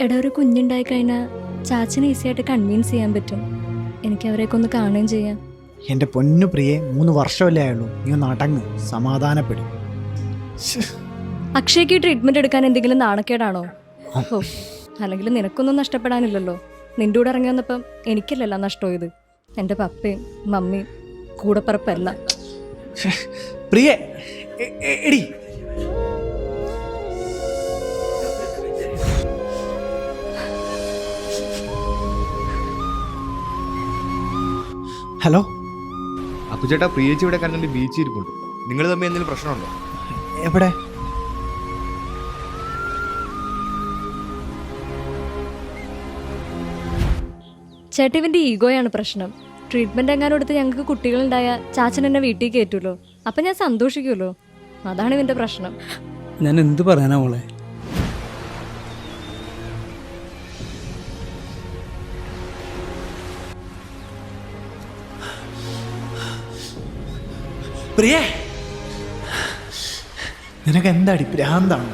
എടാ ഒരു കുഞ്ഞുണ്ടായി കഴിഞ്ഞാൽ ചാച്ചനെ ഈസിയായിട്ട് കൺവീൻസ് ചെയ്യാൻ പറ്റും. എനിക്ക് അവരെയൊക്കെ ഒന്ന് കാണുകയും ചെയ്യാം. എൻ്റെ പൊന്നു പ്രിയെ 3 വർഷമല്ലേ ആയുള്ളൂ. നീ ഒന്ന് അടങ്ങ്, സമാധാനപ്പെടും. അക്ഷയ്ക്ക് ട്രീറ്റ്മെൻറ്റ് എടുക്കാൻ എന്തെങ്കിലും നാണക്കേടാണോ? ഓ, അല്ലെങ്കിൽ നിനക്കൊന്നും നഷ്ടപ്പെടാനില്ലല്ലോ. നിൻ്റെ കൂടെ ഇറങ്ങി വന്നപ്പം എനിക്കല്ലല്ലോ നഷ്ടമായത്. എൻ്റെ പപ്പയും മമ്മിയും കൂടപ്പറപ്പല്ല. പ്രിയെ എടി, ഹലോ അക്കുചേട്ടാ, പ്രിയേച്ചി ഇവിടെ കണ്ടിട്ട് ബീച്ചിൽ ഇരിപ്പുണ്ട്. നിങ്ങൾ തമ്മിൽ എന്തെങ്കിലും പ്രശ്നമുണ്ടോ? എവിടെ? ചേട്ടാ, ഇവൻ്റെ ഈഗോയാണ് പ്രശ്നം. ട്രീറ്റ്മെൻറ്റ് എങ്ങാനും എടുത്ത് ഞങ്ങൾക്ക് കുട്ടികളുണ്ടായാൽ ചാച്ചൻ എന്നെ വീട്ടിൽ കയറ്റുമല്ലോ. അപ്പം ഞാൻ സന്തോഷിക്കുമല്ലോ. അതാണ് ഇവൻ്റെ പ്രശ്നം. ഞാൻ എന്ത് പറയാനാ മോളെ? പ്രിയേ, നിനക്ക് എന്താടി ഭ്രാന്താണ്?